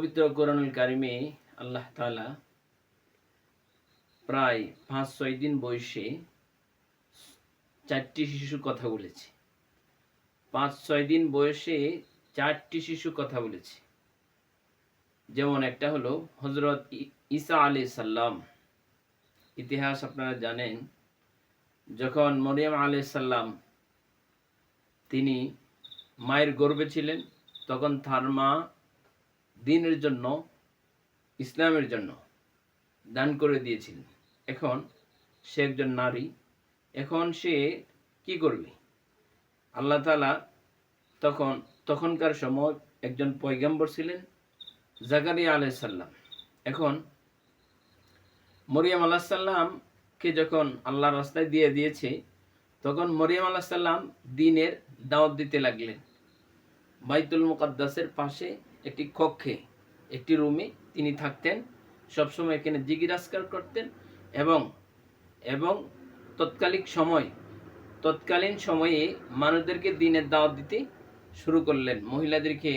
পবিত্র কোরআনুল কারিমে আল্লাহ তাআলা প্রায় ৫-৬ দিন বয়সে ৪টি শিশু কথা বলেছে। ৫-৬ দিন বয়সে ৪টি শিশু কথা বলেছে। যেমন একটা হলো হযরত ঈসা আলাইহিস সালাম। ইতিহাস আপনারা জানেন, যখন মরিয়ম আলাইহিস সালাম তিনি মায়ের গর্ভে ছিলেন, তখন তার মা দ্বীনের জন্য, ইসলামের জন্য দান করে দিয়েছিলেন। এখন সে একজন নারী, এখন সে কি করবে? আল্লাহ তাআলা তখনকার সময় একজন পয়গম্বর ছিলেন, জাকারিয়া আলাইহিস সালাম। এখন মরিয়ম আলাইহিস সালামকে যখন আল্লাহর রাস্তায় দিয়ে দিয়েছে, তখন মরিয়ম আলাইহিস সালাম দ্বীনের দাওয়াত দিতে লাগলেন। বাইতুল মুকাদ্দাসের পাশে একটি কক্ষে, একটি রুমে তিনি থাকতেন, সবসময় এখানে জিজ্ঞাসা করতেন এবং তৎকালীন সময়ে মানুষদেরকে দ্বীনের দাওয়াত দিতে শুরু করলেন। মহিলাদেরকে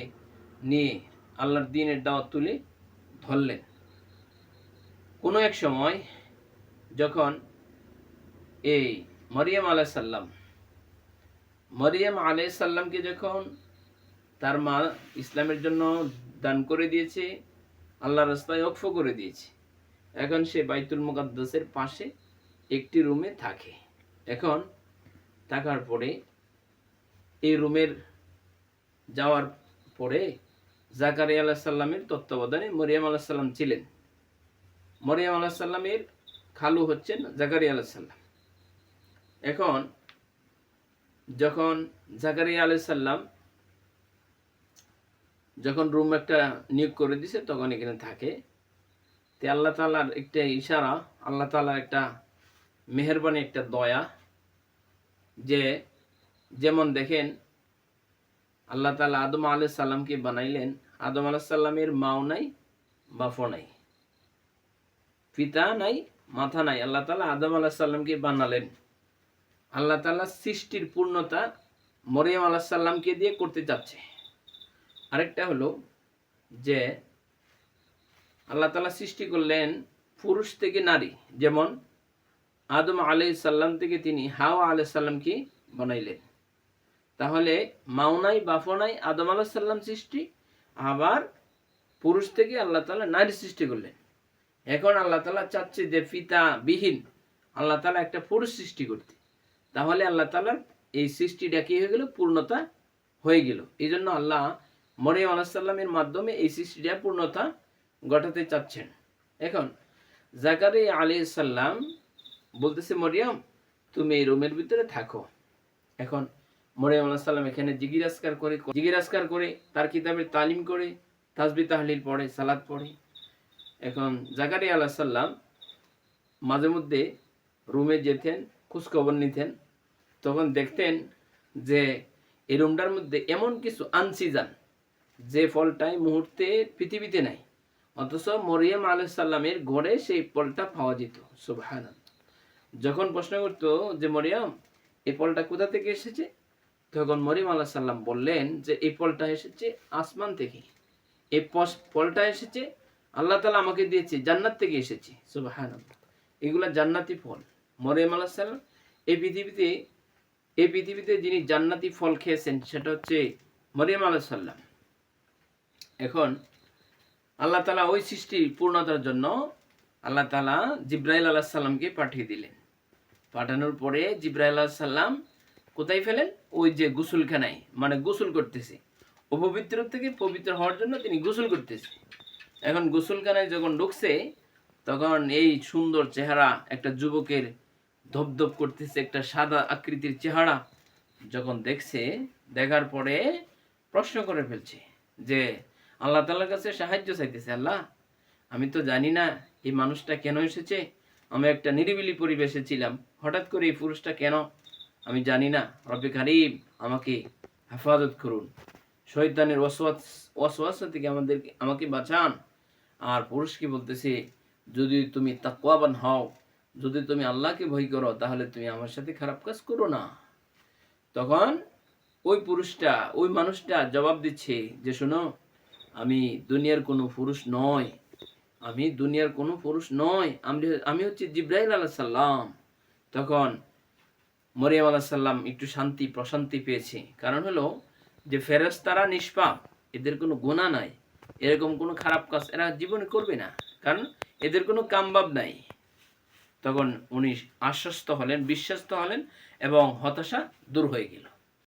নিয়ে আল্লাহর দ্বীনের দাওয়াত তুলে ধরলেন। কোনো এক সময় যখন এই মরিয়ম আলাইহিস সালামকে যখন তার মা ইসলামের জন্য দান করে দিয়েছে, আল্লাহর রাস্তায় ওকফ করে দিয়েছে, এখন সে বাইতুল মুকাদ্দাসের পাশে একটি রুমে থাকে। এখন থাকার পরে এই রুমের যাওয়ার পরে জাকারিয়া আলাইহিস সালামের তত্ত্বাবধানে মরিয়ম আলাইহিস সালাম ছিলেন। মরিয়ম আলাইহিস সালামের খালু হচ্ছেন জাকারিয়া আলাইহিস সালাম। এখন যখন জাকারিয়া আলাইহিস সালাম যখন রুম একটা নিয়োগ করে দিছে, তখন এখানে থাকে। তে আল্লাহ তাআলার একটা ইশারা, আল্লাহ তাআলার একটা মেহেরবানি, একটা দয়া, যে যেমন দেখেন আল্লাহ তাআলা আদম আলাইহিস সালামকে বানাইলেন। আদম আলাইহিস সালামের মাও নাই, বাপও নাই, পিতা নাই, মাথা নাই। আল্লাহ তাআলা আদম আলাইহিস সালামকে বানালেন। আল্লাহ তাআলা সৃষ্টির পূর্ণতা মরিয়ম আলাইহিস সালামকে দিয়ে করতে চাচ্ছে। আরেকটা হলো যে আল্লাহ তাআলা সৃষ্টি করলেন পুরুষ থেকে নারী, যেমন আদম আলাইহিস সালাম থেকে তিনি হাওয়া আলাইহিস সালামকে বানাইলেন। তাহলে মাও নাই, বাপও নাই, আদম আলাইহিস সালাম সৃষ্টি, আবার পুরুষ থেকে আল্লাহ তাআলা নারী সৃষ্টি করলেন। এখন আল্লাহ তাআলা চাচ্ছে যে পিতা বিহীন আল্লাহ তাআলা একটা পুরুষ সৃষ্টি করতে। তাহলে আল্লাহ তাআলার এই সৃষ্টিটা কি হয়ে গেল? পূর্ণতা হয়ে গেল। এই জন্য আল্লাহ মরিয়ম আলাইহিস সালামের মাধ্যমে এই সৃষ্টিটা পূর্ণতা ঘটাতে চাচ্ছেন। এখন জাকারিয়া আলাইহিস সালাম বলতেছে, মরিয়ম তুমি এই রুমের ভিতরে থাকো। এখন মরিয়ম আলাইহিস সালাম এখানে জিজ্ঞাসা করে তার কিতাবের তালিম করে, তাসবিহ তাহলিল পড়ে, সালাত পড়ে। এখন জাকারিয়া আলাইহিস সালাম মাঝে মধ্যে রুমে যেতেন, খোঁজখবর নিতেন, তখন দেখতেন যে এই রুমটার মধ্যে এমন কিছু আনসিজান, যে ফলটা এই মুহূর্তে পৃথিবীতে নাই, অথচ মরিয়ম আলাইহিস সালামের ঘরে সেই ফলটা পাওয়া যেত। সুবহানাল্লাহ। যখন প্রশ্ন করতো যে মরিয়ম এই ফলটা কোথা থেকে এসেছে, তখন মরিয়ম আলাইহিস সালাম বললেন যে এই ফলটা এসেছে আসমান থেকে, এই ফলটা এসেছে আল্লাহ তাআলা আমাকে দিয়েছে, জান্নাত থেকে এসেছে। সুবহানাল্লাহ। এগুলা জান্নাতি ফল। মরিয়ম আলাইহিস সালাম এই পৃথিবীতে যিনি জান্নাতি ফল খেয়েছেন সেটা হচ্ছে মরিয়ম আলাইহিস সালাম। এখন আল্লাহ তাআলা ওই সৃষ্টির পূর্ণতার জন্য আল্লাহ তাআলা জিবরাইল আলাইহিস সালামকে পাঠিয়ে দিলেন। পাঠানোর পরে জিবরাইল আলাইহিস সালাম কোথায় ফেলেন? ওই যে গোসলখানায়, মানে গোসল করতেছে, অপবিত্র থেকে পবিত্র হওয়ার জন্য তিনি গোসল করতেছে। এখন গোসলখানায় যখন ঢুকছে, তখন এই সুন্দর চেহারা একটা যুবকের ধপধপ করতেছে একটা সাদা আকৃতির চেহারা যখন দেখছে, দেখার পরে প্রশ্ন করে ফেলছে যে আল্লাহ তাআলার কাছে সাহায্য চাইতেছে, আল্লাহ আমি তো জানি না এই মানুষটা কেন এসেছে, আমি একটা নিরিবিলি পরিবেশে ছিলাম, হঠাৎ করে এই পুরুষটা কেন আমি জানি না, রব্বে কারীম আমাকে হেফাজত করুন, শয়তানের ওয়াসওয়াসা থেকে আমাকে বাঁচান। আর পুরুষকে বলতেছে, যদি তুমি তাকওয়াবান হও, যদি তুমি আল্লাহকে ভয় করো, তাহলে তুমি আমার সাথে খারাপ কাজ করো না। তখন ওই মানুষটা জবাব দিচ্ছে যে শোনো, আমি দুনিয়ার কোনো পুরুষ নয়, আমি দুনিয়ার কোনো পুরুষ নয়, আমি হচ্ছে জিব্রাইল আলাইহিস সালাম। তখন মরিয়ম আলাইহিস সালাম একটু শান্তি প্রশান্তি পেয়েছে। কারণ হলো যে ফেরেশতারা নিষ্পাপ, এদের কোনো গুনাহ নাই, এরকম কোনো খারাপ কাজ এরা জীবনে করবে না, কারণ এদের কোনো কামবাব নাই। তখন উনি আশ্বস্ত হলেন, বিশ্বস্ত হলেন এবং হতাশা দূর হয়ে গেল।